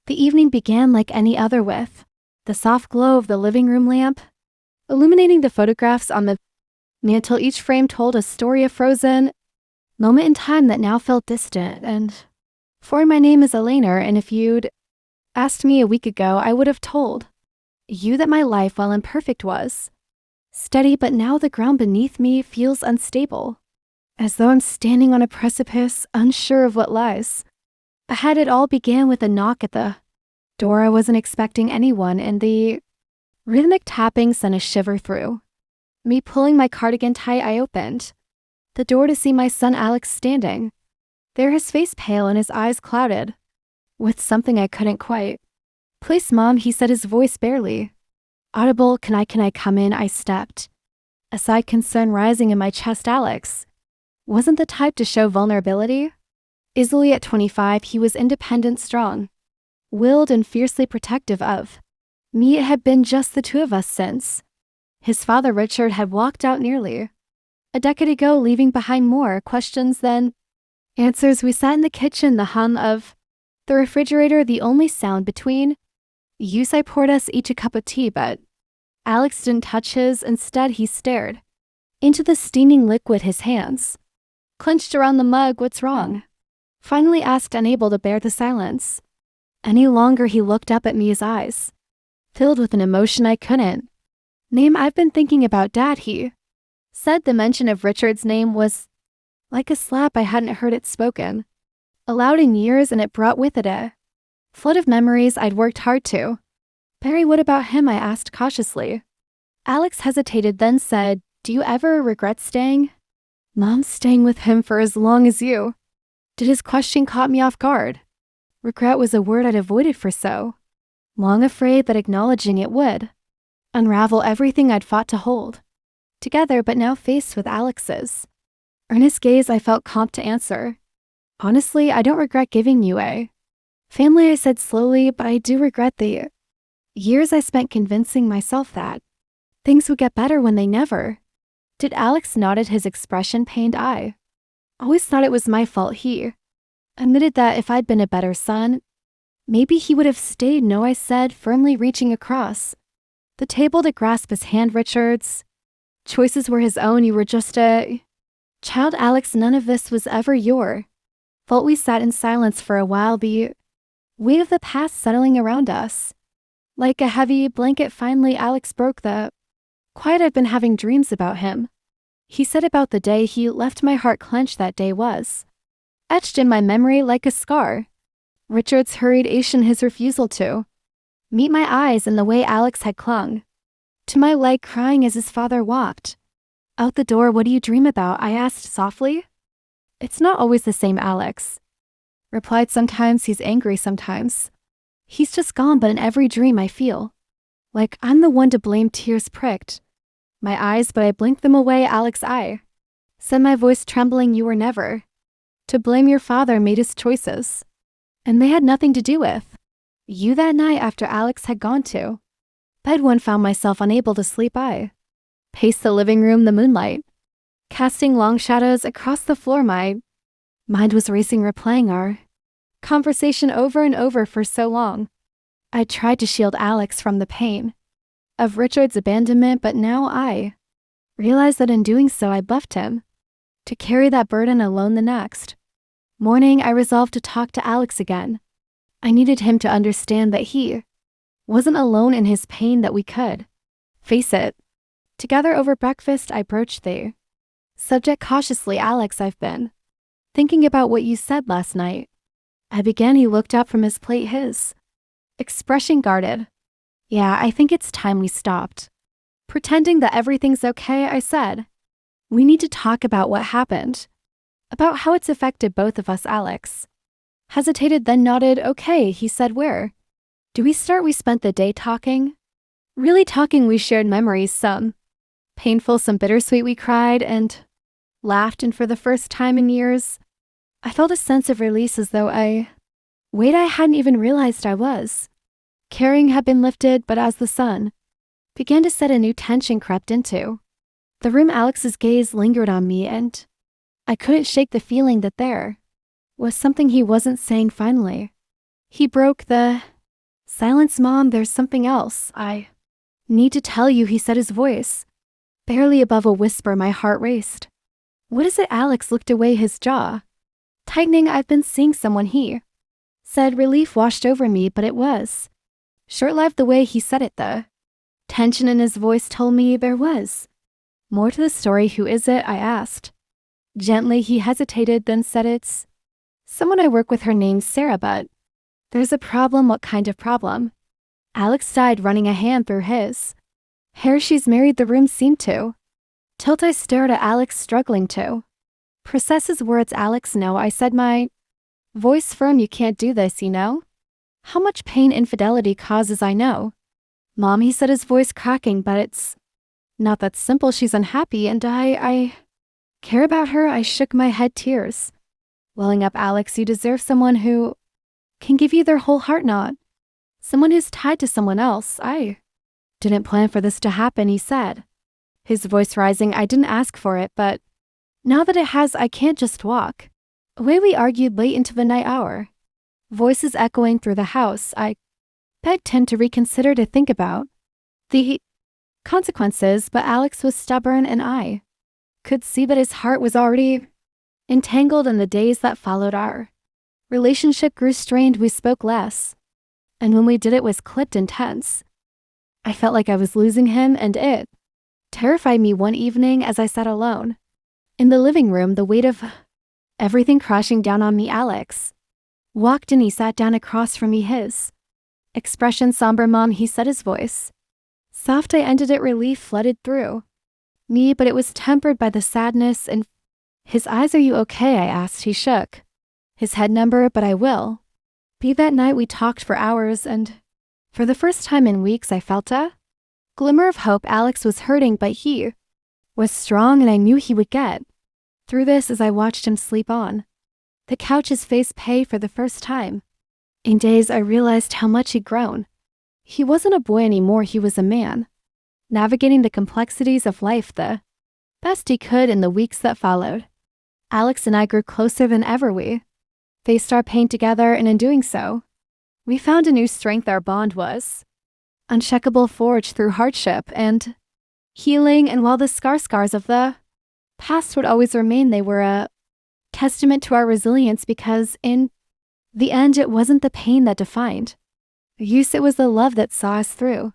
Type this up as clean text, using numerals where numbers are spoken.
The evening began like any other with the soft glow of the living room lamp, illuminating the photographs on the mantel. Each frame told a story, a frozen moment in time that now felt distant. And for my name is Eleanor, and if you'd asked me a week ago, I would have told you that my life, while imperfect, was steady, but now the ground beneath me feels unstable, as though I'm standing on a precipice, unsure of what lies ahead. It all began with a knock at the door. I wasn't expecting anyone, and the rhythmic tapping sent a shiver through me. Pulling my cardigan tight, I opened the door to see my son Alex standing there, his face pale and his eyes clouded with something I couldn't quite place. "Mom," he said, his voice barely audible. Can I come in?" I stepped aside, concern rising in my chest. Alex wasn't the type to show vulnerability easily. At 25, he was independent, strong-willed, and fiercely protective of me. It had been just the two of us since his father, Richard, had walked out nearly a decade ago, leaving behind more questions than answers. We sat in the kitchen, the hum of the refrigerator the only sound between use. I poured us each a cup of tea, but Alex didn't touch his. Instead, he stared into the steaming liquid, his hands clenched around the mug. "What's wrong?" finally asked, unable to bear the silence any longer. He looked up at me, his eyes filled with an emotion I couldn't name. "I've been thinking about Dad," he said. The mention of Richard's name was like a slap. I hadn't heard it spoken aloud in years, and it brought with it a flood of memories I'd worked hard to bury. "What about him?" I asked cautiously. Alex hesitated, then said, "Do you ever regret staying?" "Mom, staying with him for as long as you did." His question caught me off guard. Regret was a word I'd avoided for so long, afraid that acknowledging it would unravel everything I'd fought to hold together. But now, faced with Alex's earnest gaze, I felt compelled to answer. "Honestly, I don't regret giving you a family," I said slowly, "but I do regret the years I spent convincing myself that things would get better when they never did." Alex nodded, his expression pained. "I always thought it was my fault," he admitted, "that if I'd been a better son, maybe he would have stayed." "No," I said, firmly, reaching across the table to grasp his hand. "Richard's choices were his own. You were just a child, Alex. None of this was ever your fault." We sat in silence for a while, the weight of the past settling around us like a heavy blanket. Finally, Alex broke the quiet. "I've been having dreams about him," he said, "about the day he left." My heart clenched. That day was etched in my memory like a scar. Richard's hurried Asian, his refusal to meet my eyes, and the way Alex had clung to my leg, crying as his father walked out the door. "What do you dream about?" I asked softly. "It's not always the same," Alex replied. "Sometimes he's angry, sometimes he's just gone, but in every dream I feel like I'm the one to blame." Tears pricked my eyes, but I blinked them away. "Alex," I said, my voice trembling, "you were never to blame. Your father made his choices, and they had nothing to do with you." That night, after Alex had gone to bed, one found myself unable to sleep. I paced the living room, the moonlight casting long shadows across the floor. My mind was racing, replaying our conversation over and over. For so long, I tried to shield Alex from the pain of Richard's abandonment, but now I realized that in doing so, I left him to carry that burden alone. The next morning, I resolved to talk to Alex again. I needed him to understand that he wasn't alone in his pain, that we could face it together. Over breakfast, I broached the subject cautiously. "Alex, I've been thinking about what you said last night." I began. He looked up from his plate, his expression guarded. "Yeah, I think it's time we stopped pretending that everything's okay," I said. "We need to talk about what happened, about how it's affected both of us." Alex hesitated, then nodded. "Okay," he said, "where do we start?" We spent the day talking, really talking. We shared memories, some painful, some bittersweet. We cried and laughed, and for the first time in years, I felt a sense of release, as though a weight I hadn't even realized I was carrying had been lifted. But as the sun began to set, a new tension crept into the room. Alex's gaze lingered on me, and I couldn't shake the feeling that there was something he wasn't saying. Finally, he broke the Silence, Mom, there's something else. I need to tell you, he said, his voice barely above a whisper. My heart raced. What is it? Alex looked away, his jaw tightening. I've been seeing someone, he said. Relief washed over me, but it was short-lived. The way he said it, the tension in his voice told me there was more to the story. Who is it? I asked. Gently, he hesitated, then said, it's someone I work with. Her name's Sarah, but there's a problem. What kind of problem? Alex sighed, running a hand through his hair. She's married. The room seemed to tilt. I stared at Alex, struggling to process his words. Alex, no, I said, my voice firm. You can't do this, you know how much pain infidelity causes. I know, Mom, he said, his voice cracking, but it's not that simple. She's unhappy, and I care about her. I shook my head, tears welling up. Alex, you deserve someone who can give you their whole heart, not someone who's tied to someone else. I didn't plan for this to happen, he said, his voice rising. I didn't ask for it, but now that it has, I can't just walk away. We argued late into the night hour, voices echoing through the house. I begged him to reconsider, to think about the consequences, but Alex was stubborn, and I could see that his heart was already entangled. In the days that followed, our relationship grew strained. We spoke less, and when we did, it was clipped and tense. I felt like I was losing him, and it terrified me. One evening, as I sat alone in the living room, the weight of everything crashing down on me, Alex walked in. He sat down across from me, his expression somber. Mom, he said, his voice soft. I ended it. Relief flooded through me, but it was tempered by the sadness in his eyes. Are you okay? I asked. He shook his head. Number, but I will be. That night we talked for hours, and for the first time in weeks I felt a glimmer of hope. Alex was hurting, but he was strong, and I knew he would get through this. As I watched him sleep on the couch, his face pale for the first time in days, I realized how much he'd grown. He wasn't a boy anymore. He was a man, navigating the complexities of life the best he could. In the weeks that followed, Alex and I grew closer than ever. We faced our pain together, and in doing so, we found a new strength. Our bond was unshakable, forged through hardship and healing. And while the scars of the past would always remain, they were a testament to our resilience, because in the end, it wasn't the pain that defined use. It was the love that saw us through.